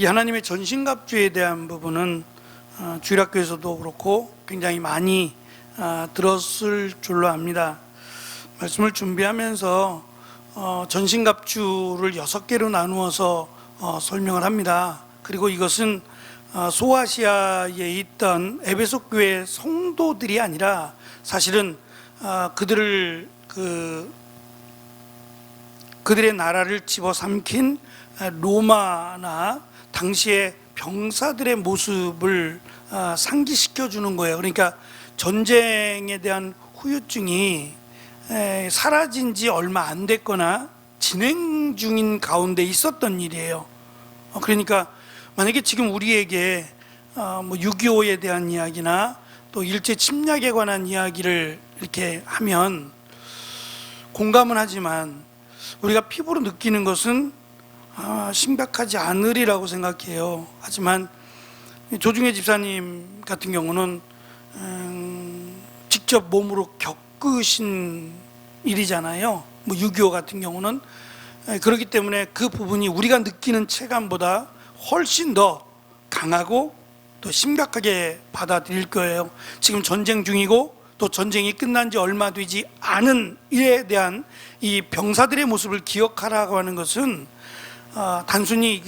이 하나님의 전신갑주에 대한 부분은 주일학교에서도 그렇고 굉장히 많이 들었을 줄로 압니다. 말씀을 준비하면서 전신갑주를 6개로 나누어서 설명을 합니다. 그리고 이것은 소아시아에 있던 에베소 교회 성도들이 아니라 사실은 그들의 나라를 집어삼킨 로마나 당시의 병사들의 모습을 상기시켜 주는 거예요. 그러니까 전쟁에 대한 후유증이 사라진 지 얼마 안 됐거나 진행 중인 가운데 있었던 일이에요. 그러니까 만약에 지금 우리에게 6.25에 대한 이야기나 또 일제 침략에 관한 이야기를 이렇게 하면 공감은 하지만 우리가 피부로 느끼는 것은 심각하지 않으리라고 생각해요. 하지만 조중혜 집사님 같은 경우는 직접 몸으로 겪으신 일이잖아요. 6.25 같은 경우는. 그렇기 때문에 그 부분이 우리가 느끼는 체감보다 훨씬 더 강하고 또 심각하게 받아들일 거예요. 지금 전쟁 중이고 또 전쟁이 끝난 지 얼마 되지 않은 일에 대한 이 병사들의 모습을 기억하라고 하는 것은 단순히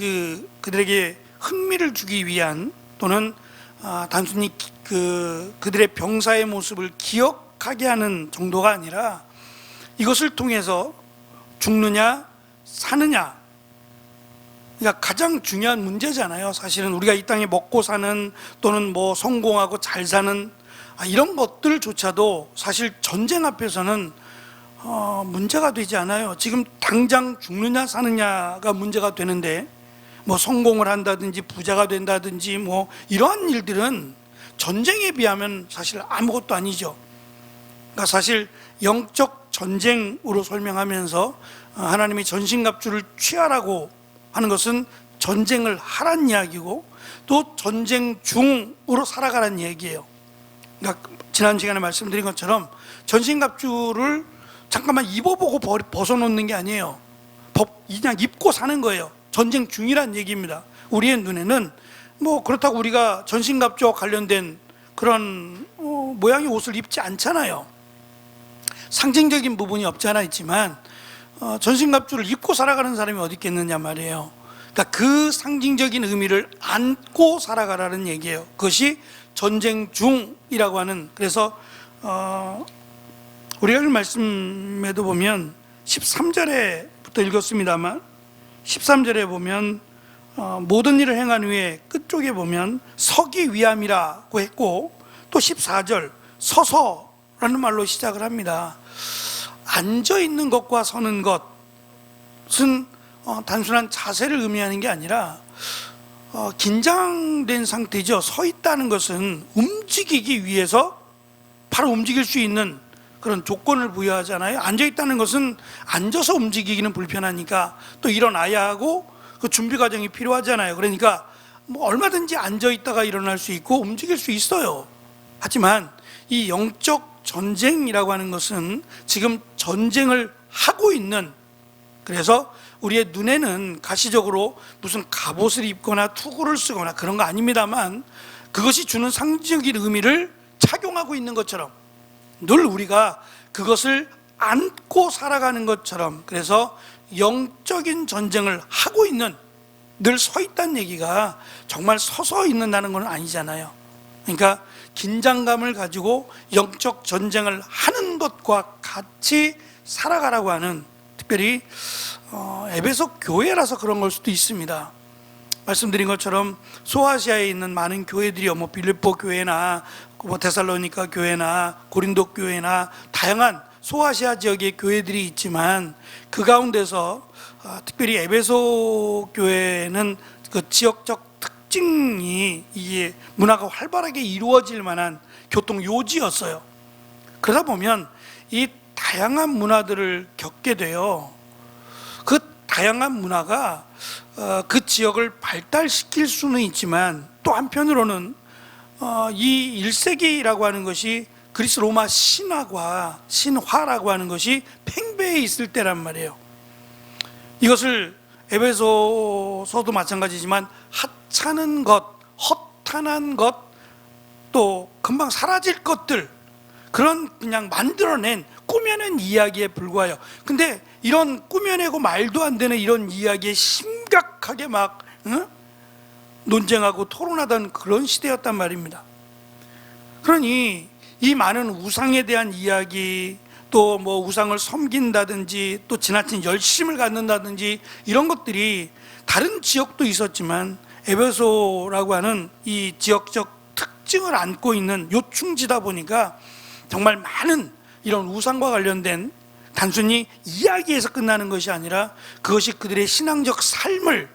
그들에게 흥미를 주기 위한 또는 단순히 그들의 병사의 모습을 기억하게 하는 정도가 아니라 이것을 통해서 죽느냐 사느냐, 그러니까 가장 중요한 문제잖아요. 사실은 우리가 이 땅에 먹고 사는 또는 성공하고 잘 사는 이런 것들조차도 사실 전쟁 앞에서는 문제가 되지 않아요. 지금 당장 죽느냐 사느냐가 문제가 되는데 성공을 한다든지 부자가 된다든지 이러한 일들은 전쟁에 비하면 사실 아무것도 아니죠. 그러니까 사실 영적 전쟁으로 설명하면서 하나님이 전신갑주를 취하라고 하는 것은 전쟁을 하란 이야기고 또 전쟁 중으로 살아가란 얘기예요. 그러니까 지난 시간에 말씀드린 것처럼 전신갑주를 잠깐만 입어보고 벗어놓는 게 아니에요. 그냥 입고 사는 거예요. 전쟁 중이란 얘기입니다. 우리의 눈에는 그렇다고 우리가 전신갑주와 관련된 그런 모양의 옷을 입지 않잖아요. 상징적인 부분이 없지 않아 있지만 전신갑주를 입고 살아가는 사람이 어디 있겠느냐 말이에요. 그러니까 그 상징적인 의미를 안고 살아가라는 얘기예요. 그것이 전쟁 중이라고 하는. 그래서 우리가 말씀에도 보면 13절에부터 읽었습니다만 13절에 보면 모든 일을 행한 후에 끝쪽에 보면 서기 위함이라고 했고 또 14절 서서라는 말로 시작을 합니다. 앉아있는 것과 서는 것은 단순한 자세를 의미하는 게 아니라 긴장된 상태죠. 서 있다는 것은 움직이기 위해서 바로 움직일 수 있는 그런 조건을 부여하잖아요. 앉아있다는 것은 앉아서 움직이기는 불편하니까 또 일어나야 하고 그 준비 과정이 필요하잖아요. 그러니까 얼마든지 앉아있다가 일어날 수 있고 움직일 수 있어요. 하지만 이 영적 전쟁이라고 하는 것은 지금 전쟁을 하고 있는, 그래서 우리의 눈에는 가시적으로 무슨 갑옷을 입거나 투구를 쓰거나 그런 거 아닙니다만 그것이 주는 상징적인 의미를 착용하고 있는 것처럼 늘 우리가 그것을 안고 살아가는 것처럼, 그래서 영적인 전쟁을 하고 있는, 늘 서 있다는 얘기가 정말 서서 있는다는 건 아니잖아요. 그러니까 긴장감을 가지고 영적 전쟁을 하는 것과 같이 살아가라고 하는, 특별히 에베소 교회라서 그런 걸 수도 있습니다. 말씀드린 것처럼 소아시아에 있는 많은 교회들이요, 빌립보 교회나 데살로니가 교회나 고린도 교회나 다양한 소아시아 지역의 교회들이 있지만 그 가운데서 특별히 에베소 교회는 그 지역적 특징이 이게 문화가 활발하게 이루어질 만한 교통 요지였어요. 그러다 보면 이 다양한 문화들을 겪게 돼요. 그 다양한 문화가 그 지역을 발달시킬 수는 있지만 또 한편으로는 이 1세기라고 하는 것이 그리스 로마 신화라고 하는 것이 팽배해 있을 때란 말이에요. 이것을 에베소서도 마찬가지지만 하찮은 것, 허탄한 것, 또 금방 사라질 것들, 그런 그냥 만들어낸 꾸며낸 이야기에 불과해요. 근데 이런 꾸며내고 말도 안 되는 이런 이야기에 심각하게 막 논쟁하고 토론하던 그런 시대였단 말입니다. 그러니 이 많은 우상에 대한 이야기, 또 뭐 우상을 섬긴다든지 또 지나친 열심을 갖는다든지 이런 것들이 다른 지역도 있었지만 에베소라고 하는 이 지역적 특징을 안고 있는 요충지다 보니까 정말 많은 이런 우상과 관련된 단순히 이야기에서 끝나는 것이 아니라 그것이 그들의 신앙적 삶을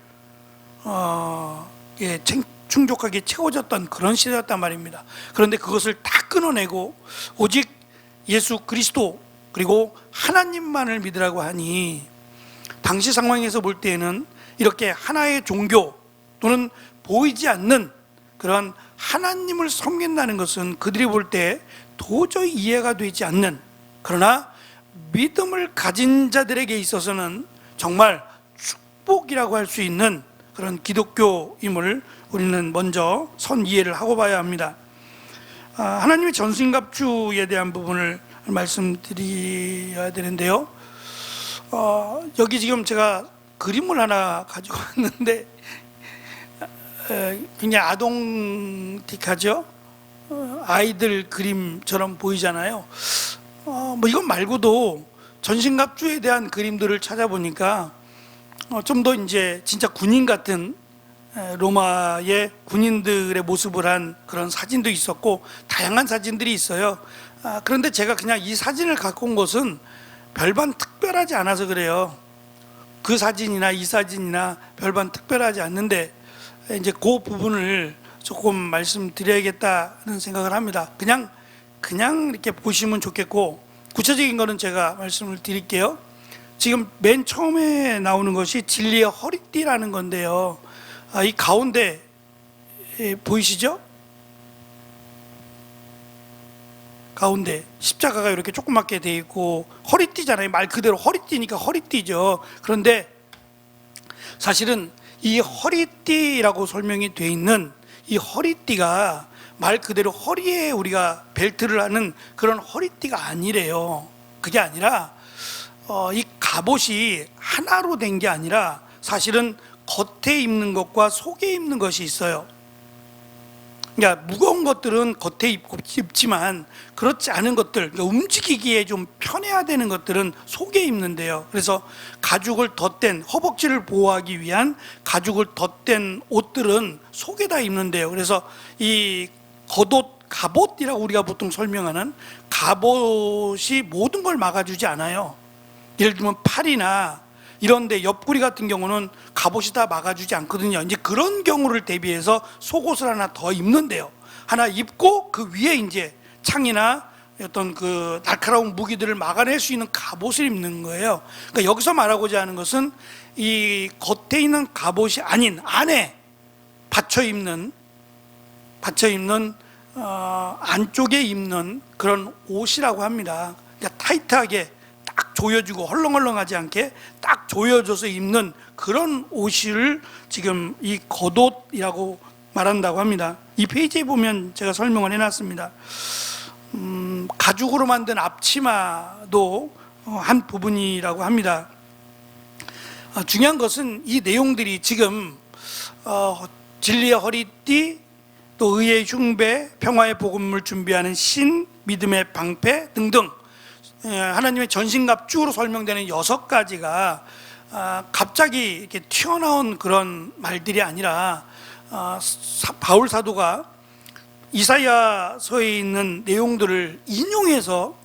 충족하게 채워졌던 그런 시대였단 말입니다. 그런데 그것을 다 끊어내고 오직 예수 그리스도 그리고 하나님만을 믿으라고 하니, 당시 상황에서 볼 때에는 이렇게 하나의 종교 또는 보이지 않는 그런 하나님을 섬긴다는 것은 그들이 볼 때 도저히 이해가 되지 않는, 그러나 믿음을 가진 자들에게 있어서는 정말 축복이라고 할 수 있는 그런 기독교임을 우리는 먼저 선 이해를 하고 봐야 합니다. 하나님의 전신갑주에 대한 부분을 말씀드려야 되는데요. 여기 지금 제가 그림을 하나 가지고 왔는데 굉장히 아동틱하죠? 아이들 그림처럼 보이잖아요. 뭐 이것 말고도 전신갑주에 대한 그림들을 찾아보니까 좀 더 이제 진짜 군인 같은 로마의 군인들의 모습을 한 그런 사진도 있었고 다양한 사진들이 있어요. 그런데 제가 그냥 이 사진을 갖고 온 것은 별반 특별하지 않아서 그래요. 그 사진이나 이 사진이나 별반 특별하지 않는데 이제 그 부분을 조금 말씀드려야겠다는 생각을 합니다. 그냥 이렇게 보시면 좋겠고, 구체적인 거는 제가 말씀을 드릴게요. 지금 맨 처음에 나오는 것이 진리의 허리띠라는 건데요. 이 가운데 보이시죠? 가운데 십자가가 이렇게 조그맣게 돼 있고 허리띠잖아요. 말 그대로 허리띠니까 허리띠죠. 그런데 사실은 이 허리띠라고 설명이 돼 있는 이 허리띠가 말 그대로 허리에 우리가 벨트를 하는 그런 허리띠가 아니래요. 그게 아니라 이 갑옷이 하나로 된 게 아니라 사실은 겉에 입는 것과 속에 입는 것이 있어요. 그러니까 무거운 것들은 겉에 입지만 그렇지 않은 것들, 그러니까 움직이기에 좀 편해야 되는 것들은 속에 입는데요. 그래서 가죽을 덧댄, 허벅지를 보호하기 위한 가죽을 덧댄 옷들은 속에다 입는데요. 그래서 이 겉옷, 갑옷이라고 우리가 보통 설명하는 갑옷이 모든 걸 막아주지 않아요. 예를 들면 팔이나 이런데 옆구리 같은 경우는 갑옷이 다 막아주지 않거든요. 이제 그런 경우를 대비해서 속옷을 하나 더 입는데요. 하나 입고 그 위에 이제 창이나 어떤 그 날카로운 무기들을 막아낼 수 있는 갑옷을 입는 거예요. 그러니까 여기서 말하고자 하는 것은 이 겉에 있는 갑옷이 아닌 안에 받쳐 입는 안쪽에 입는 그런 옷이라고 합니다. 그러니까 타이트하게 딱 조여주고 헐렁헐렁하지 않게 딱 조여줘서 입는 그런 옷을 지금 이 겉옷이라고 말한다고 합니다. 이 페이지에 보면 제가 설명을 해놨습니다. 가죽으로 만든 앞치마도 한 부분이라고 합니다. 중요한 것은 이 내용들이 지금 진리의 허리띠, 또 의의 흉배, 평화의 복음을 준비하는 신, 믿음의 방패 등등 하나님의 전신갑주로 설명되는 6가지가 갑자기 이렇게 튀어나온 그런 말들이 아니라 바울 사도가 이사야서에 있는 내용들을 인용해서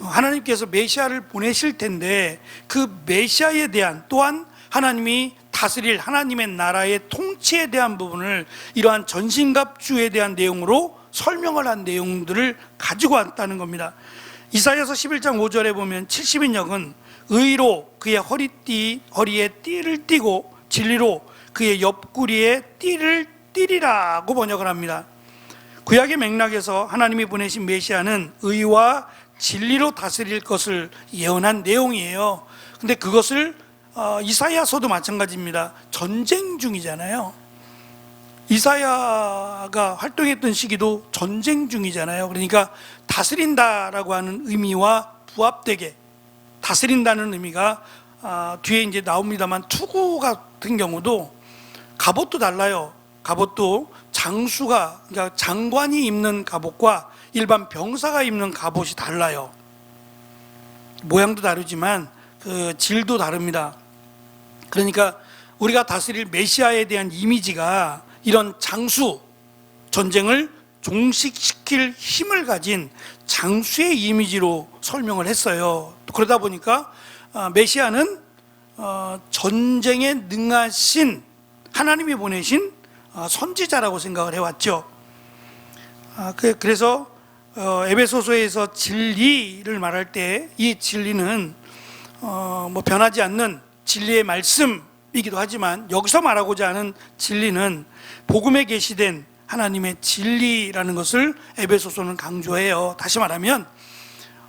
하나님께서 메시아를 보내실 텐데 그 메시아에 대한, 또한 하나님이 다스릴 하나님의 나라의 통치에 대한 부분을 이러한 전신갑주에 대한 내용으로 설명을 한 내용들을 가지고 왔다는 겁니다. 이사야서 11장 5절에 보면 70인역은 의로 그의 허리에 띠를 띠고 진리로 그의 옆구리에 띠를 띠리라고 번역을 합니다. 구약의 맥락에서 하나님이 보내신 메시아는 의와 진리로 다스릴 것을 예언한 내용이에요. 근데 그것을 이사야서도 마찬가지입니다. 전쟁 중이잖아요. 이사야가 활동했던 시기도 전쟁 중이잖아요. 그러니까 다스린다라고 하는 의미와 부합되게, 다스린다는 의미가 뒤에 이제 나옵니다만, 투구 같은 경우도 갑옷도 달라요. 갑옷도 장수가, 그러니까 장관이 입는 갑옷과 일반 병사가 입는 갑옷이 달라요. 모양도 다르지만 그 질도 다릅니다. 그러니까 우리가 다스릴 메시아에 대한 이미지가 이런 장수, 전쟁을 종식시킬 힘을 가진 장수의 이미지로 설명을 했어요. 그러다 보니까 메시아는 전쟁에 능하신 하나님이 보내신 선지자라고 생각을 해왔죠. 그래서 에베소서에서 진리를 말할 때 이 진리는 뭐 변하지 않는 진리의 말씀이기도 하지만, 여기서 말하고자 하는 진리는 복음에 계시된 하나님의 진리라는 것을 에베소서는 강조해요. 다시 말하면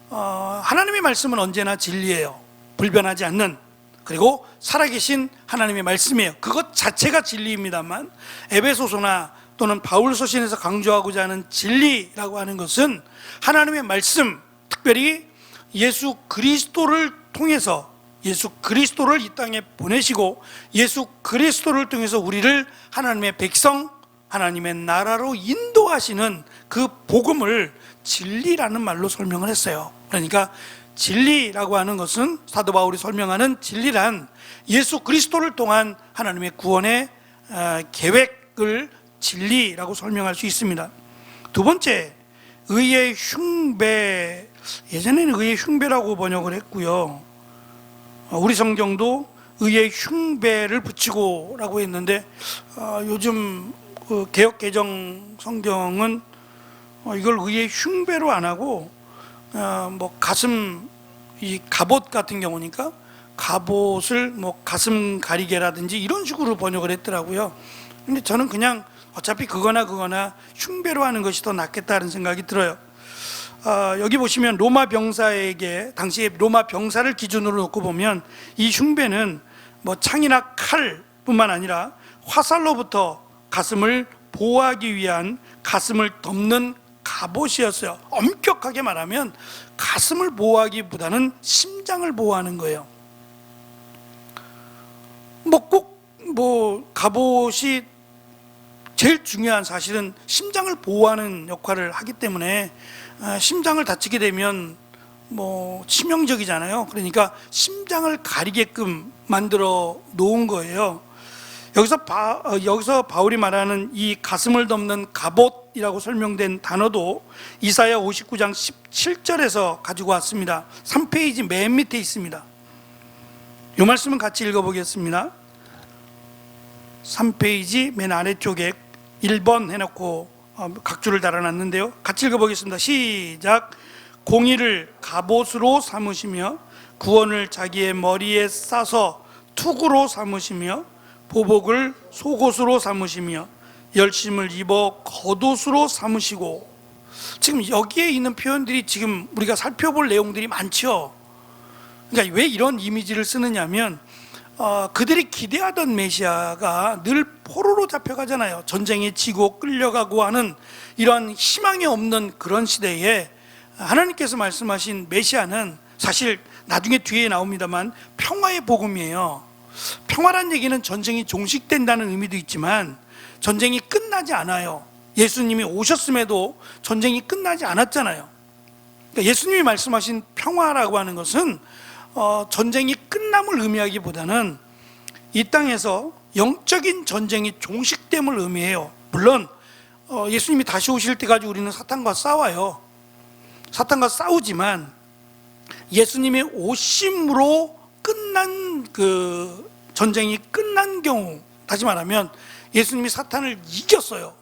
하나님의 말씀은 언제나 진리예요. 불변하지 않는, 그리고 살아계신 하나님의 말씀이에요. 그것 자체가 진리입니다만, 에베소서나 또는 바울 서신에서 강조하고자 하는 진리라고 하는 것은 하나님의 말씀, 특별히 예수 그리스도를 통해서, 예수 그리스도를 이 땅에 보내시고 예수 그리스도를 통해서 우리를 하나님의 백성, 하나님의 나라로 인도하시는 그 복음을 진리라는 말로 설명을 했어요. 그러니까 진리라고 하는 것은, 사도 바울이 설명하는 진리란 예수 그리스도를 통한 하나님의 구원의 계획을 진리라고 설명할 수 있습니다. 두 번째, 의의 흉배. 예전에는 의의 흉배라고 번역을 했고요. 우리 성경도 의의 흉배를 붙이고라고 했는데, 요즘 그 개역 개정 성경은 이걸 의의 흉배로 안 하고 뭐 가슴, 이 갑옷 같은 경우니까 갑옷을 뭐 가슴 가리개라든지 이런 식으로 번역을 했더라고요. 근데 저는 그냥 어차피 그거나 흉배로 하는 것이 더 낫겠다는 생각이 들어요. 여기 보시면 로마 병사에게, 당시에 로마 병사를 기준으로 놓고 보면 이 흉배는 뭐 창이나 칼뿐만 아니라 화살로부터 가슴을 보호하기 위한 가슴을 덮는 갑옷이었어요. 엄격하게 말하면 가슴을 보호하기보다는 심장을 보호하는 거예요. 꼭 갑옷이 제일 중요한 사실은 심장을 보호하는 역할을 하기 때문에, 심장을 다치게 되면 뭐 치명적이잖아요. 그러니까 심장을 가리게끔 만들어 놓은 거예요. 여기서 바울이 말하는 이 가슴을 덮는 갑옷이라고 설명된 단어도 이사야 59장 17절에서 가지고 왔습니다. 3페이지 맨 밑에 있습니다. 이 말씀은 같이 읽어보겠습니다. 3페이지 맨 아래쪽에 1번 해놓고 각줄을 달아놨는데요. 같이 읽어보겠습니다. 시작. 공의를 갑옷으로 삼으시며 구원을 자기의 머리에 싸서 투구로 삼으시며 보복을 속옷으로 삼으시며 열심을 입어 겉옷으로 삼으시고. 지금 여기에 있는 표현들이 지금 우리가 살펴볼 내용들이 많죠. 그러니까 왜 이런 이미지를 쓰느냐면, 그들이 기대하던 메시아가 늘 포로로 잡혀가잖아요. 전쟁에 지고 끌려가고 하는 이런 희망이 없는 그런 시대에 하나님께서 말씀하신 메시아는 사실 나중에 뒤에 나옵니다만 평화의 복음이에요. 평화란 얘기는 전쟁이 종식된다는 의미도 있지만 전쟁이 끝나지 않아요. 예수님이 오셨음에도 전쟁이 끝나지 않았잖아요. 그러니까 예수님이 말씀하신 평화라고 하는 것은 전쟁이 끝남을 의미하기보다는 이 땅에서 영적인 전쟁이 종식됨을 의미해요. 물론 예수님이 다시 오실 때까지 우리는 사탄과 싸워요. 사탄과 싸우지만 예수님의 오심으로 끝난 그 전쟁이 끝난 경우, 다시 말하면 예수님이 사탄을 이겼어요.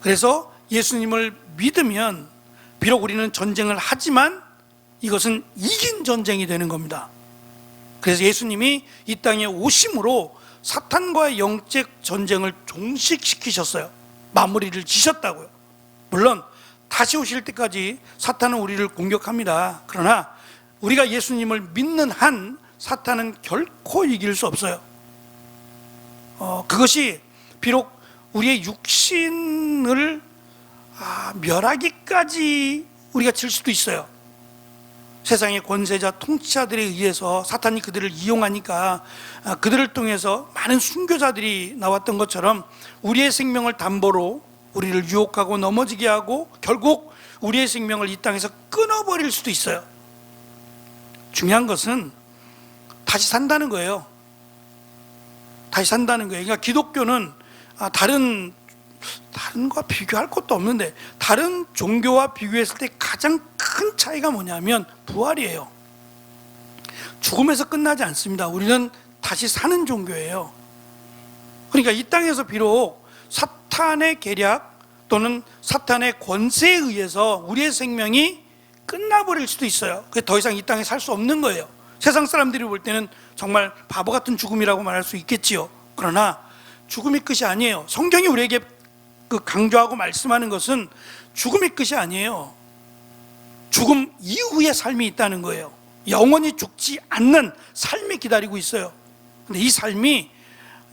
그래서 예수님을 믿으면 비록 우리는 전쟁을 하지만 이것은 이긴 전쟁이 되는 겁니다. 그래서 예수님이 이 땅에 오심으로 사탄과의 영적 전쟁을 종식시키셨어요. 마무리를 지셨다고요. 물론 다시 오실 때까지 사탄은 우리를 공격합니다. 그러나 우리가 예수님을 믿는 한 사탄은 결코 이길 수 없어요. 그것이 비록 우리의 육신을 멸하기까지 우리가 질 수도 있어요. 세상의 권세자 통치자들에 의해서 사탄이 그들을 이용하니까 그들을 통해서 많은 순교자들이 나왔던 것처럼 우리의 생명을 담보로 우리를 유혹하고 넘어지게 하고 결국 우리의 생명을 이 땅에서 끊어버릴 수도 있어요. 중요한 것은 다시 산다는 거예요. 다시 산다는 거예요. 그러니까 기독교는 다른 거 비교할 것도 없는데 다른 종교와 비교했을 때 가장 큰 차이가 뭐냐면 부활이에요. 죽음에서 끝나지 않습니다. 우리는 다시 사는 종교예요. 그러니까 이 땅에서 비록 사탄의 계략 또는 사탄의 권세에 의해서 우리의 생명이 끝나버릴 수도 있어요. 그게 더 이상 이 땅에 살 수 없는 거예요. 세상 사람들이 볼 때는 정말 바보 같은 죽음이라고 말할 수 있겠지요. 그러나 죽음이 끝이 아니에요. 성경이 우리에게 강조하고 말씀하는 것은 죽음이 끝이 아니에요. 죽음 이후의 삶이 있다는 거예요. 영원히 죽지 않는 삶이 기다리고 있어요. 근데 이 삶이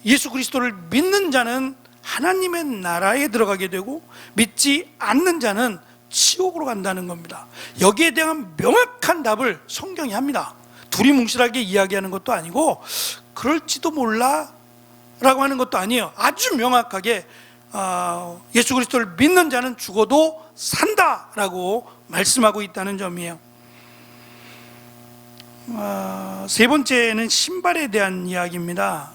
예수 그리스도를 믿는 자는 하나님의 나라에 들어가게 되고 믿지 않는 자는 지옥으로 간다는 겁니다. 여기에 대한 명확한 답을 성경이 합니다. 두리뭉실하게 이야기하는 것도 아니고 그럴지도 몰라 라고 하는 것도 아니에요. 아주 명확하게 예수 그리스도를 믿는 자는 죽어도 산다라고 말씀하고 있다는 점이에요. 세 번째는 신발에 대한 이야기입니다.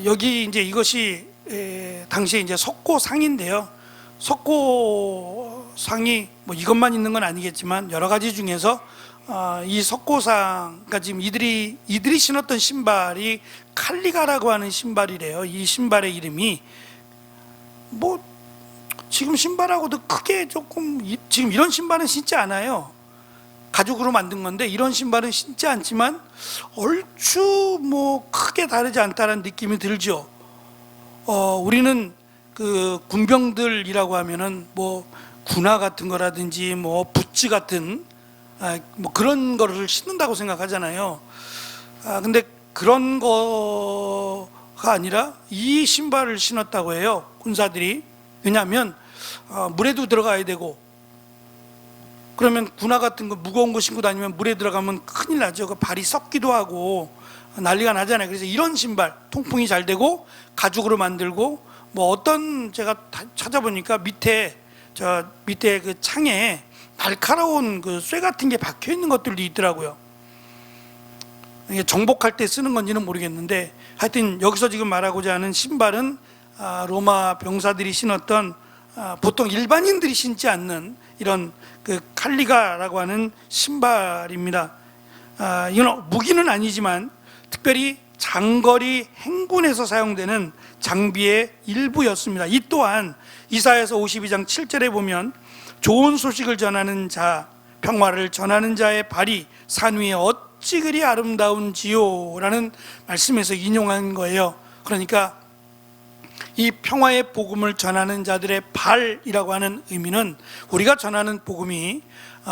여기 이제 이것이 당시에 이제 석고상인데요. 석고상이 뭐 이것만 있는 건 아니겠지만 여러 가지 중에서 이 석고상, 그러니까 지금 이들이 신었던 신발이 칼리가라고 하는 신발이래요. 이 신발의 이름이 뭐 지금 신발하고도 크게 조금, 지금 이런 신발은 신지 않아요. 가죽으로 만든 건데 이런 신발은 신지 않지만 얼추 뭐 크게 다르지 않다는 느낌이 들죠. 우리는 그 군병들이라고 하면은 뭐 군화 같은 거라든지 뭐 부츠 같은 뭐 그런 거를 신는다고 생각하잖아요. 근데 그런 거가 아니라 이 신발을 신었다고 해요, 군사들이. 왜냐하면 물에도 들어가야 되고, 그러면 군화 같은 거 무거운 거 신고 다니면 물에 들어가면 큰일 나죠. 그 발이 썩기도 하고 난리가 나잖아요. 그래서 이런 신발, 통풍이 잘 되고 가죽으로 만들고, 뭐 어떤, 제가 찾아보니까 밑에 그 창에 날카로운 그 쇠 같은 게 박혀 있는 것들도 있더라고요. 이게 정복할 때 쓰는 건지는 모르겠는데, 하여튼 여기서 지금 말하고자 하는 신발은 로마 병사들이 신었던, 보통 일반인들이 신지 않는 이런 그 칼리가라고 하는 신발입니다. 이건 무기는 아니지만 특별히 장거리 행군에서 사용되는 장비의 일부였습니다. 이 또한 이사야서 52장 7절에 보면 좋은 소식을 전하는 자, 평화를 전하는 자의 발이 산 위에 어찌 그리 아름다운지요 라는 말씀에서 인용한 거예요. 그러니까 이 평화의 복음을 전하는 자들의 발이라고 하는 의미는 우리가 전하는 복음이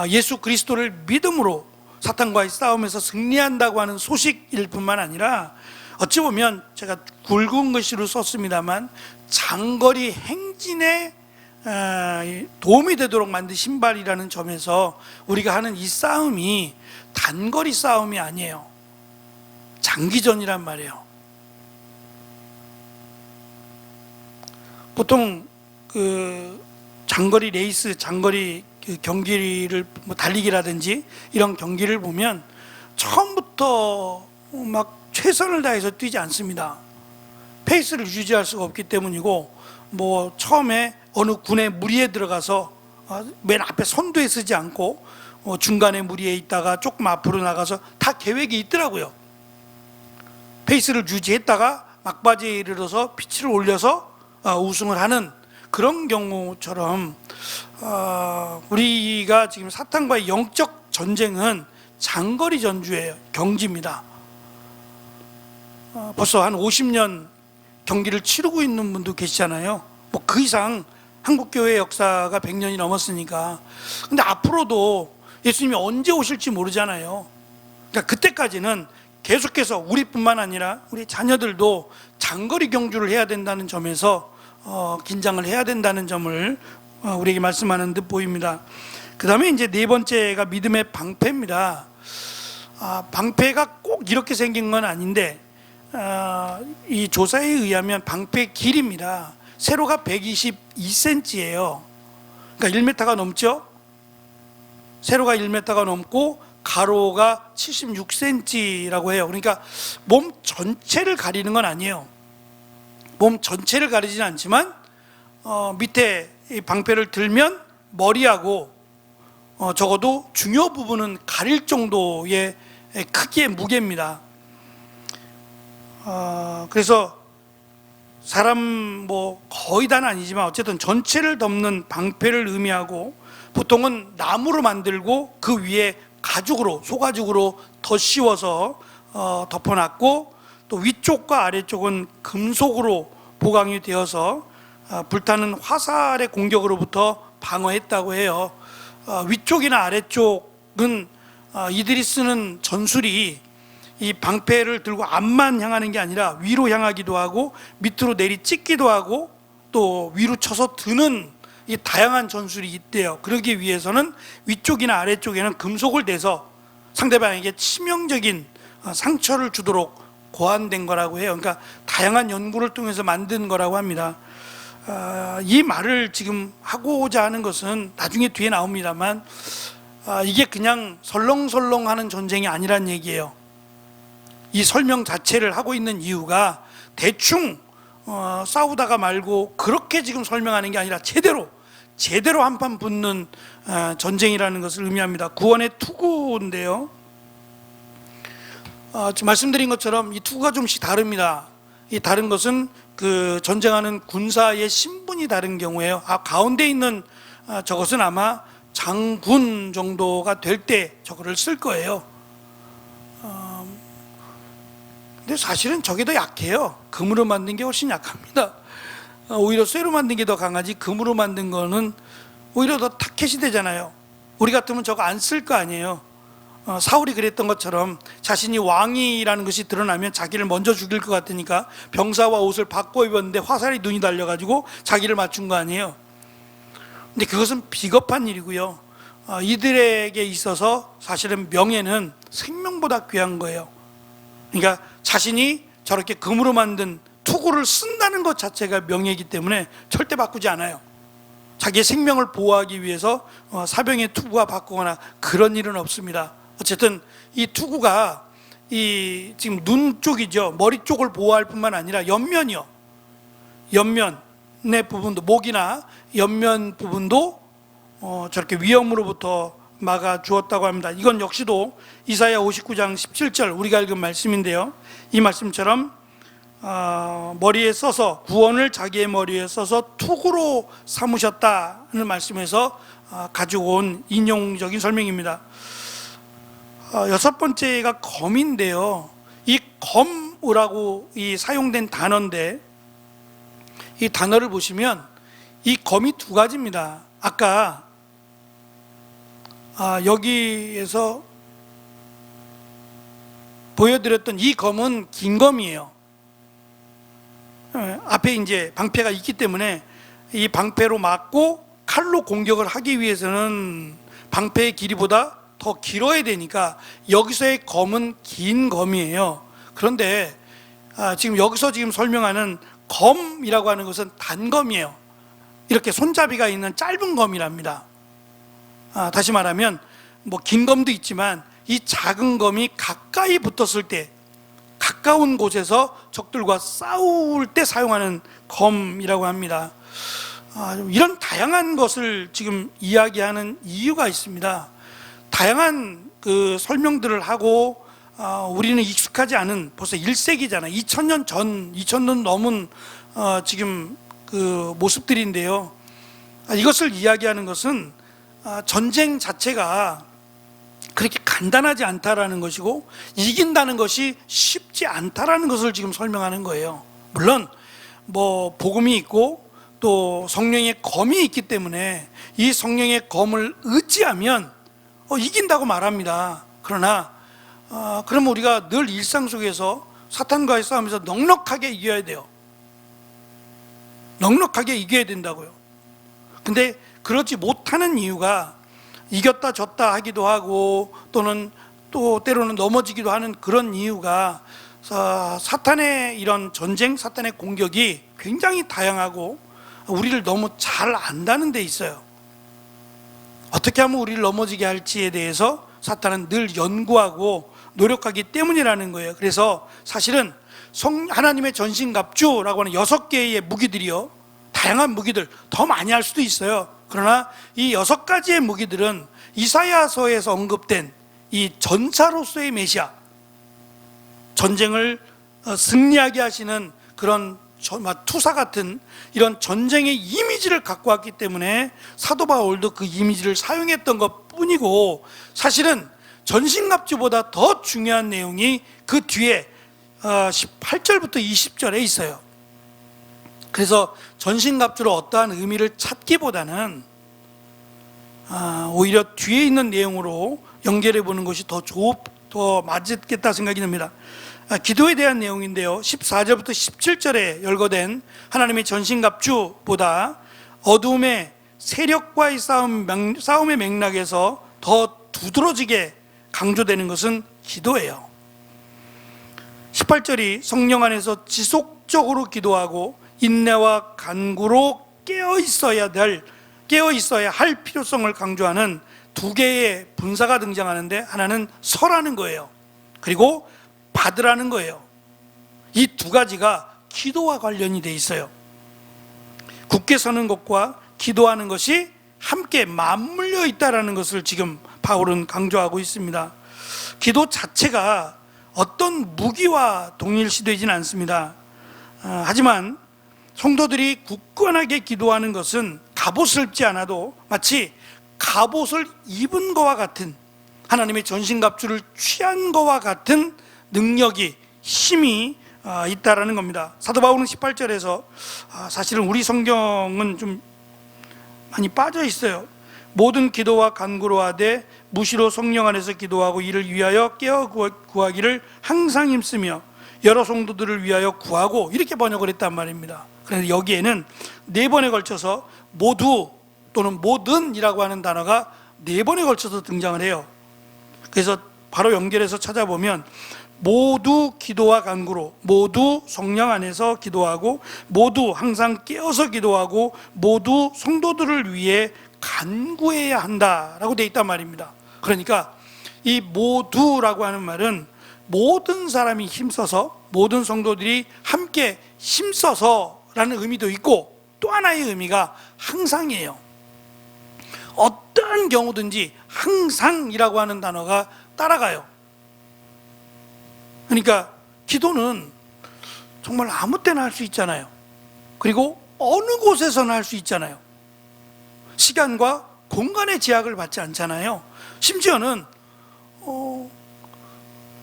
예수 그리스도를 믿음으로 사탄과의 싸움에서 승리한다고 하는 소식일 뿐만 아니라, 어찌 보면 제가 굵은 글씨로 썼습니다만 장거리 행진에 도움이 되도록 만든 신발이라는 점에서 우리가 하는 이 싸움이 단거리 싸움이 아니에요. 장기전이란 말이에요. 보통 그 장거리 레이스, 장거리 경기를 뭐 달리기라든지 이런 경기를 보면 처음부터 막 최선을 다해서 뛰지 않습니다. 페이스를 유지할 수가 없기 때문이고, 뭐 처음에 어느 군의 무리에 들어가서 맨 앞에 선두에 서지 않고 중간에 무리에 있다가 조금 앞으로 나가서 다 계획이 있더라고요. 페이스를 유지했다가 막바지에 이르러서 피치를 올려서 우승을 하는 그런 경우처럼, 우리가 지금 사탄과의 영적 전쟁은 장거리 전주예요. 경지입니다. 벌써 한 50년 경기를 치르고 있는 분도 계시잖아요. 뭐 그 이상 한국교회 역사가 100년이 넘었으니까. 근데 앞으로도 예수님이 언제 오실지 모르잖아요. 그러니까 그때까지는 계속해서 우리뿐만 아니라 우리 자녀들도 장거리 경주를 해야 된다는 점에서 긴장을 해야 된다는 점을 우리에게 말씀하는 듯 보입니다. 그 다음에 이제 네 번째가 믿음의 방패입니다. 방패가 꼭 이렇게 생긴 건 아닌데 이 조사에 의하면 방패 길이입니다. 세로가 122cm예요. 그러니까 1m가 넘죠. 세로가 1m가 넘고 가로가 76cm라고 해요. 그러니까 몸 전체를 가리는 건 아니에요. 몸 전체를 가리지는 않지만 밑에 이 방패를 들면 머리하고 적어도 중요 부분은 가릴 정도의 크기의 무게입니다. 그래서 사람 뭐 거의 다는 아니지만 어쨌든 전체를 덮는 방패를 의미하고, 보통은 나무로 만들고 그 위에 가죽으로, 소가죽으로 덧씌워서 덮어놨고, 또 위쪽과 아래쪽은 금속으로 보강이 되어서 불타는 화살의 공격으로부터 방어했다고 해요. 위쪽이나 아래쪽은 이들이 쓰는 전술이 이 방패를 들고 앞만 향하는 게 아니라 위로 향하기도 하고 밑으로 내리 찍기도 하고 또 위로 쳐서 드는 이 다양한 전술이 있대요. 그러기 위해서는 위쪽이나 아래쪽에는 금속을 대서 상대방에게 치명적인 상처를 주도록 고안된 거라고 해요. 그러니까 다양한 연구를 통해서 만든 거라고 합니다. 이 말을 지금 하고자 하는 것은 나중에 뒤에 나옵니다만 이게 그냥 설렁설렁하는 전쟁이 아니란 얘기예요. 이 설명 자체를 하고 있는 이유가 대충 싸우다가 말고 그렇게 지금 설명하는 게 아니라 제대로 한판 붙는 전쟁이라는 것을 의미합니다. 구원의 투구인데요, 지금 말씀드린 것처럼 이 투구가 좀씩 다릅니다. 이 다른 것은 그 전쟁하는 군사의 신분이 다른 경우에요. 가운데 있는 저것은 아마 장군 정도가 될 때 저거를 쓸 거예요. 근데 사실은 저게 더 약해요. 금으로 만든 게 훨씬 약합니다. 오히려 쇠로 만든 게 더 강하지, 금으로 만든 거는 오히려 더 타켓이 되잖아요. 우리 같으면 저거 안 쓸 거 아니에요. 사울이 그랬던 것처럼 자신이 왕이라는 것이 드러나면 자기를 먼저 죽일 것 같으니까 병사와 옷을 바꿔 입었는데 화살이 눈이 달려가지고 자기를 맞춘 거 아니에요. 근데 그것은 비겁한 일이고요. 이들에게 있어서 사실은 명예는 생명보다 귀한 거예요. 그러니까 자신이 저렇게 금으로 만든 투구를 쓴다는 것 자체가 명예이기 때문에 절대 바꾸지 않아요. 자기의 생명을 보호하기 위해서 사병의 투구와 바꾸거나 그런 일은 없습니다. 어쨌든 이 투구가 이 지금 눈 쪽이죠. 머리 쪽을 보호할 뿐만 아니라 옆면이요. 옆면의 부분도, 목이나 옆면 부분도 저렇게 위험으로부터 막아 주었다고 합니다. 이건 역시도 이사야 59장 17절 우리가 읽은 말씀인데요, 이 말씀처럼 머리에 써서, 구원을 자기의 머리에 써서 투구로 삼으셨다는 말씀에서 가지고 온 인용적인 설명입니다. 여섯 번째가 검인데요, 이 검이라고 이 사용된 단어인데, 이 단어를 보시면 이 검이 두 가지입니다. 아까 여기에서 보여드렸던 이 검은 긴 검이에요. 앞에 이제 방패가 있기 때문에 이 방패로 맞고 칼로 공격을 하기 위해서는 방패의 길이보다 더 길어야 되니까 여기서의 검은 긴 검이에요. 그런데 지금 여기서 지금 설명하는 검이라고 하는 것은 단검이에요. 이렇게 손잡이가 있는 짧은 검이랍니다. 다시 말하면 뭐 긴 검도 있지만 이 작은 검이 가까이 붙었을 때, 가까운 곳에서 적들과 싸울 때 사용하는 검이라고 합니다. 이런 다양한 것을 지금 이야기하는 이유가 있습니다. 다양한 그 설명들을 하고 우리는 익숙하지 않은, 벌써 1세기잖아요. 2000년 전, 2000년 넘은 지금 그 모습들인데요, 이것을 이야기하는 것은 전쟁 자체가 그렇게 간단하지 않다라는 것이고 이긴다는 것이 쉽지 않다라는 것을 지금 설명하는 거예요. 물론 뭐 복음이 있고 또 성령의 검이 있기 때문에 이 성령의 검을 의지하면 이긴다고 말합니다. 그러나 그러면 우리가 늘 일상 속에서 사탄과의 싸움에서 넉넉하게 이겨야 돼요. 넉넉하게 이겨야 된다고요. 근데 그렇지 못하는 이유가 이겼다 졌다 하기도 하고 또는 또 때로는 넘어지기도 하는 그런 이유가 사탄의 이런 전쟁, 사탄의 공격이 굉장히 다양하고 우리를 너무 잘 안다는 데 있어요. 어떻게 하면 우리를 넘어지게 할지에 대해서 사탄은 늘 연구하고 노력하기 때문이라는 거예요. 그래서 사실은 하나님의 전신갑주라고 하는 6개의 무기들이요, 다양한 무기들 더 많이 할 수도 있어요. 그러나 이 6가지의 무기들은 이사야서에서 언급된 이 전사로서의 메시아, 전쟁을 승리하게 하시는 그런 투사 같은 이런 전쟁의 이미지를 갖고 왔기 때문에 사도 바울도 그 이미지를 사용했던 것 뿐이고, 사실은 전신갑주보다 더 중요한 내용이 그 뒤에 18절부터 20절에 있어요. 그래서 전신갑주로 어떠한 의미를 찾기보다는 오히려 뒤에 있는 내용으로 연결해 보는 것이 더 맞겠다 생각이 듭니다. 기도에 대한 내용인데요, 14절부터 17절에 열거된 하나님의 전신갑주보다 어두움의 세력과의 싸움의 맥락에서 더 두드러지게 강조되는 것은 기도예요. 18절이 성령 안에서 지속적으로 기도하고 인내와 간구로 깨어 있어야 할 필요성을 강조하는 2개의 분사가 등장하는데, 하나는 서라는 거예요. 그리고 받으라는 거예요. 이 2가지가 기도와 관련이 돼 있어요. 굳게 서는 것과 기도하는 것이 함께 맞물려 있다는 것을 지금 바울은 강조하고 있습니다. 기도 자체가 어떤 무기와 동일시되지는 않습니다. 하지만 성도들이 굳건하게 기도하는 것은 갑옷을 입지 않아도 마치 갑옷을 입은 것과 같은, 하나님의 전신갑주를 취한 것과 같은 능력이, 힘이 있다라는 겁니다. 사도 바울은 18절에서 사실은 우리 성경은 좀 많이 빠져 있어요. 모든 기도와 간구로 하되 무시로 성령 안에서 기도하고 이를 위하여 깨어 구하기를 항상 힘쓰며 여러 성도들을 위하여 구하고, 이렇게 번역을 했단 말입니다. 그런데 여기에는 4번에 걸쳐서 모두 또는 모든이라고 하는 단어가 4번에 걸쳐서 등장을 해요. 그래서 바로 연결해서 찾아보면 모두 기도와 간구로, 모두 성령 안에서 기도하고, 모두 항상 깨어서 기도하고, 모두 성도들을 위해 간구해야 한다라고 되어 있단 말입니다. 그러니까 이 모두라고 하는 말은 모든 사람이 힘써서, 모든 성도들이 함께 힘써서라는 의미도 있고, 또 하나의 의미가 항상이에요. 어떠한 경우든지 항상이라고 하는 단어가 따라가요. 그러니까 기도는 정말 아무 때나 할 수 있잖아요. 그리고 어느 곳에서나 할 수 있잖아요. 시간과 공간의 제약을 받지 않잖아요. 심지어는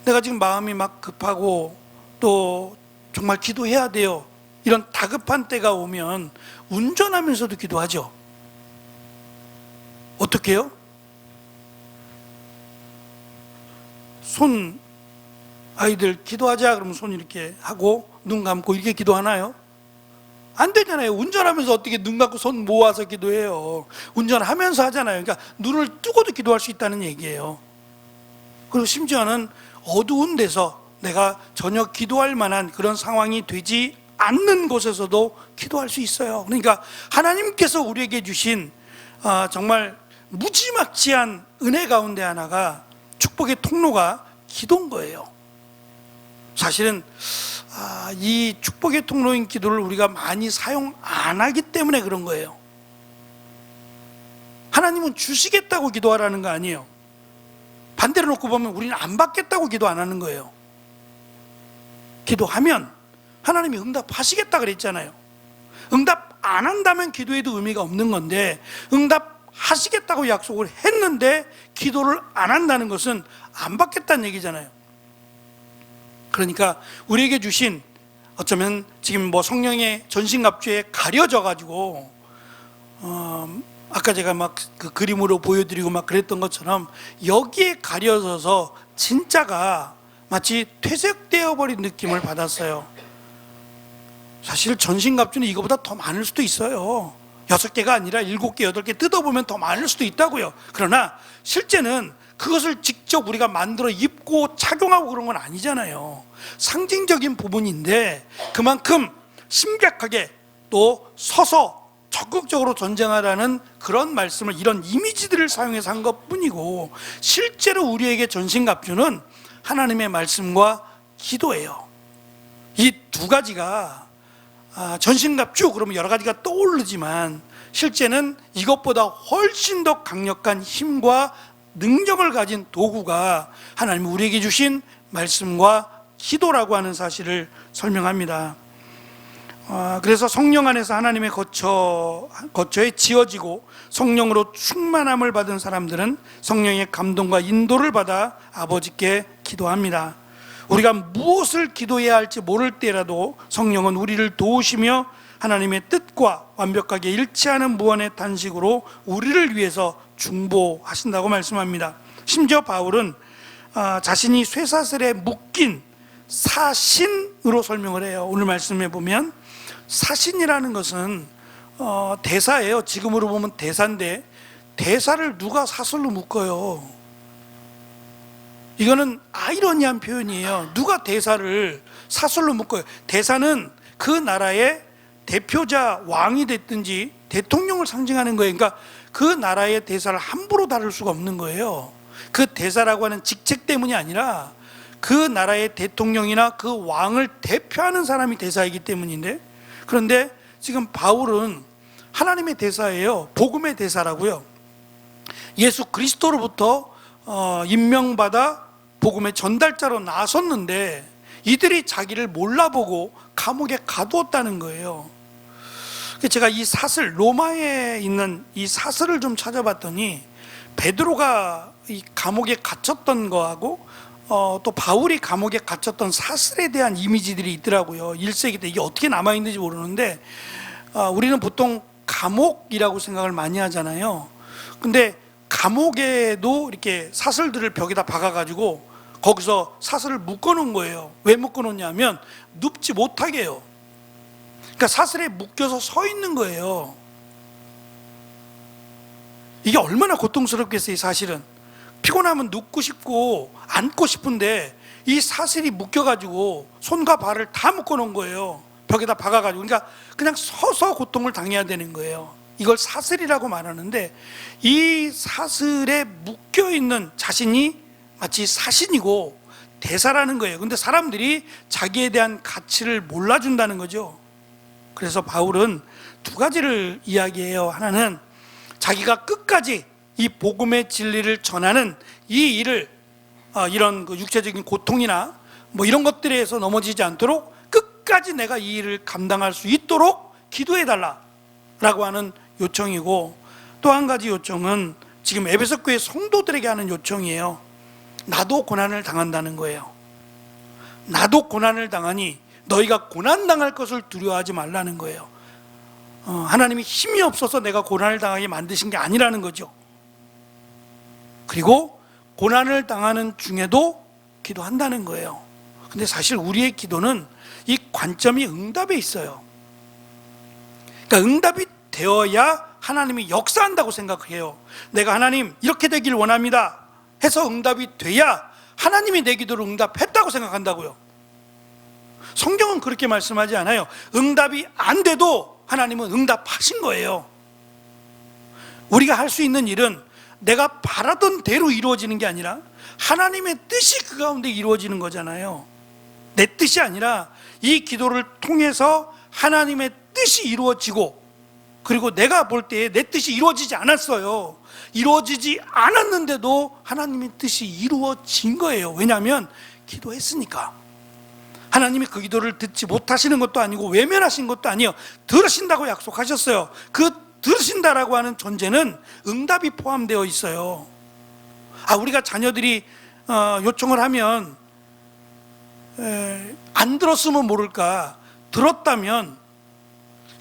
내가 지금 마음이 막 급하고 또 정말 기도해야 돼요, 이런 다급한 때가 오면 운전하면서도 기도하죠. 어떻게 해요? 아이들 기도하자 그러면 손 이렇게 하고 눈 감고 이렇게 기도하나요? 안 되잖아요. 운전하면서 어떻게 눈 감고 손 모아서 기도해요? 운전하면서 하잖아요. 그러니까 눈을 뜨고도 기도할 수 있다는 얘기예요. 그리고 심지어는 어두운 데서 내가 전혀 기도할 만한 그런 상황이 되지 않는 곳에서도 기도할 수 있어요. 그러니까 하나님께서 우리에게 주신 정말 무지막지한 은혜 가운데 하나가, 축복의 통로가 기도인 거예요. 사실은 이 축복의 통로인 기도를 우리가 많이 사용 안 하기 때문에 그런 거예요. 하나님은 주시겠다고 기도하라는 거 아니에요. 반대로 놓고 보면 우리는 안 받겠다고 기도 안 하는 거예요. 기도하면 하나님이 응답하시겠다 그랬잖아요. 응답 안 한다면 기도에도 의미가 없는 건데, 응답하시겠다고 약속을 했는데 기도를 안 한다는 것은 안 받겠다는 얘기잖아요. 그러니까 우리에게 주신, 어쩌면 지금 성령의 전신갑주에 가려져 가지고 아까 제가 막 그 그림으로 보여드리고 막 그랬던 것처럼 여기에 가려져서 진짜가 마치 퇴색되어 버린 느낌을 받았어요. 사실 전신갑주는 이거보다 더 많을 수도 있어요. 6개가 아니라 7개, 8개 뜯어보면 더 많을 수도 있다고요. 그러나 실제는 그것을 직접 우리가 만들어 입고 착용하고 그런 건 아니잖아요. 상징적인 부분인데 그만큼 심각하게 또 서서 적극적으로 전쟁하라는 그런 말씀을, 이런 이미지들을 사용해서 한 것뿐이고, 실제로 우리에게 전신갑주는 하나님의 말씀과 기도예요. 이 두 가지가 전신갑주 그러면 여러 가지가 떠오르지만 실제는 이것보다 훨씬 더 강력한 힘과 능력을 가진 도구가 하나님이 우리에게 주신 말씀과 기도라고 하는 사실을 설명합니다. 그래서 성령 안에서 하나님의 거처에 지어지고 성령으로 충만함을 받은 사람들은 성령의 감동과 인도를 받아 아버지께 기도합니다. 우리가 무엇을 기도해야 할지 모를 때라도 성령은 우리를 도우시며 하나님의 뜻과 완벽하게 일치하는 무한의 탄식으로 우리를 위해서 중보하신다고 말씀합니다. 심지어 바울은 자신이 쇠사슬에 묶인 사신으로 설명을 해요. 오늘 말씀에 보면 사신이라는 것은 대사예요. 지금으로 보면 대사인데 대사를 누가 사슬로 묶어요? 이거는 아이러니한 표현이에요. 누가 대사를 사슬로 묶어요? 대사는 그 나라의 대표자, 왕이 됐든지 대통령을 상징하는 거예요. 그러니까 그 나라의 대사를 함부로 다룰 수가 없는 거예요. 그 대사라고 하는 직책 때문이 아니라 그 나라의 대통령이나 그 왕을 대표하는 사람이 대사이기 때문인데, 그런데 지금 바울은 하나님의 대사예요. 복음의 대사라고요. 예수 그리스도로부터 임명받아 복음의 전달자로 나섰는데 이들이 자기를 몰라보고 감옥에 가두었다는 거예요. 제가 이 사슬, 로마에 있는 이 사슬을 좀 찾아봤더니 베드로가 이 감옥에 갇혔던 거하고 또 바울이 감옥에 갇혔던 사슬에 대한 이미지들이 있더라고요. 1세기 때 이게 어떻게 남아있는지 모르는데 우리는 보통 감옥이라고 생각을 많이 하잖아요. 근데 감옥에도 이렇게 사슬들을 벽에다 박아가지고 거기서 사슬을 묶어놓은 거예요. 왜 묶어놓냐면 눕지 못하게 해요. 그러니까 사슬에 묶여서 서 있는 거예요. 이게 얼마나 고통스럽겠어요. 사실은 피곤하면 눕고 싶고 앉고 싶은데 이 사슬이 묶여가지고 손과 발을 다 묶어놓은 거예요. 벽에다 박아가지고. 그러니까 그냥 서서 고통을 당해야 되는 거예요. 이걸 사슬이라고 말하는데 이 사슬에 묶여있는 자신이 마치 사신이고 대사라는 거예요. 근데 사람들이 자기에 대한 가치를 몰라준다는 거죠. 그래서 바울은 두 가지를 이야기해요. 하나는 자기가 끝까지 이 복음의 진리를 전하는 이 일을 이런 그 육체적인 고통이나 뭐 이런 것들에서 넘어지지 않도록 끝까지 내가 이 일을 감당할 수 있도록 기도해 달라라고 하는 요청이고, 또 한 가지 요청은 지금 에베소 교회 성도들에게 하는 요청이에요. 나도 고난을 당한다는 거예요. 나도 고난을 당하니 너희가 고난 당할 것을 두려워하지 말라는 거예요. 하나님이 힘이 없어서 내가 고난을 당하게 만드신 게 아니라는 거죠. 그리고 고난을 당하는 중에도 기도한다는 거예요. 근데 사실 우리의 기도는 이 관점이 응답에 있어요. 그러니까 응답이 되어야 하나님이 역사한다고 생각해요. 내가 하나님 이렇게 되길 원합니다 해서 응답이 돼야 하나님이 내 기도를 응답했다고 생각한다고요. 성경은 그렇게 말씀하지 않아요. 응답이 안 돼도 하나님은 응답하신 거예요. 우리가 할 수 있는 일은 내가 바라던 대로 이루어지는 게 아니라 하나님의 뜻이 그 가운데 이루어지는 거잖아요. 내 뜻이 아니라 이 기도를 통해서 하나님의 뜻이 이루어지고, 그리고 내가 볼 때에 내 뜻이 이루어지지 않았어요. 이루어지지 않았는데도 하나님의 뜻이 이루어진 거예요. 왜냐하면 기도했으니까. 하나님이 그 기도를 듣지 못하시는 것도 아니고 외면하신 것도 아니에요. 들으신다고 약속하셨어요. 그 들으신다라고 하는 존재는 응답이 포함되어 있어요. 우리가 자녀들이 요청을 하면 안 들었으면 모를까, 들었다면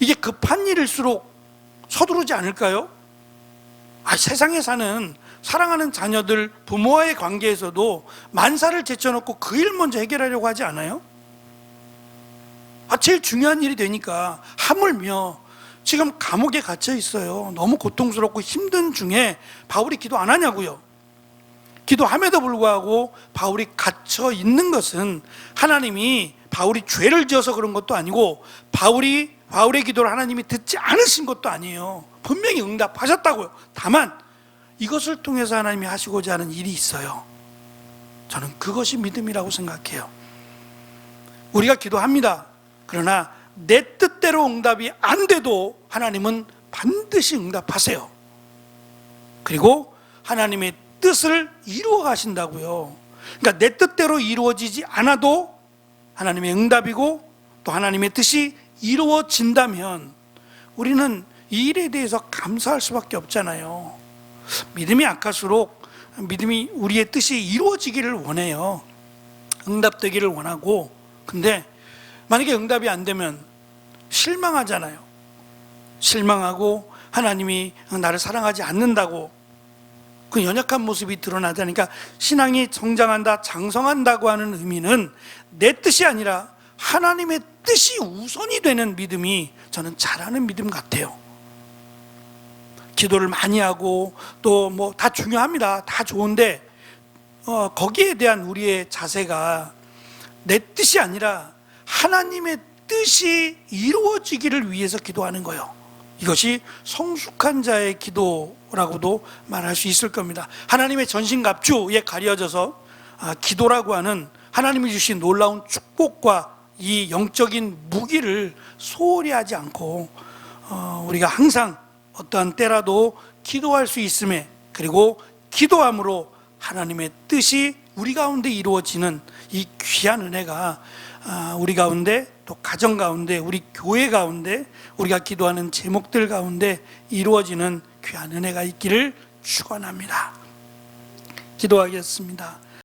이게 급한 일일수록 서두르지 않을까요? 세상에 사는 사랑하는 자녀들 부모와의 관계에서도 만사를 제쳐놓고 그 일 먼저 해결하려고 하지 않아요? 제일 중요한 일이 되니까. 하물며 지금 감옥에 갇혀 있어요. 너무 고통스럽고 힘든 중에 바울이 기도 안 하냐고요. 기도함에도 불구하고 바울이 갇혀 있는 것은 하나님이 바울이 죄를 지어서 그런 것도 아니고 바울의 기도를 하나님이 듣지 않으신 것도 아니에요. 분명히 응답하셨다고요. 다만 이것을 통해서 하나님이 하시고자 하는 일이 있어요. 저는 그것이 믿음이라고 생각해요. 우리가 기도합니다. 그러나 내 뜻대로 응답이 안 돼도 하나님은 반드시 응답하세요. 그리고 하나님의 뜻을 이루어 가신다고요. 그러니까 내 뜻대로 이루어지지 않아도 하나님의 응답이고 또 하나님의 뜻이 이루어진다면 우리는 이 일에 대해서 감사할 수밖에 없잖아요. 믿음이 약할수록 믿음이 우리의 뜻이 이루어지기를 원해요. 응답되기를 원하고. 근데 만약에 응답이 안 되면 실망하잖아요. 실망하고 하나님이 나를 사랑하지 않는다고 그 연약한 모습이 드러나자니까 신앙이 성장한다, 장성한다고 하는 의미는 내 뜻이 아니라 하나님의 뜻이 우선이 되는 믿음이 저는 잘하는 믿음 같아요. 기도를 많이 하고 또 뭐 다 중요합니다. 다 좋은데 거기에 대한 우리의 자세가 내 뜻이 아니라 하나님의 뜻이 이루어지기를 위해서 기도하는 거예요. 이것이 성숙한 자의 기도라고도 말할 수 있을 겁니다. 하나님의 전신갑주에 가려져서 기도라고 하는 하나님이 주신 놀라운 축복과 이 영적인 무기를 소홀히 하지 않고 우리가 항상 어떠한 때라도 기도할 수 있음에, 그리고 기도함으로 하나님의 뜻이 우리 가운데 이루어지는 이 귀한 은혜가 우리 가운데, 또 가정 가운데, 우리 교회 가운데, 우리가 기도하는 제목들 가운데 이루어지는 귀한 은혜가 있기를 축원합니다. 기도하겠습니다.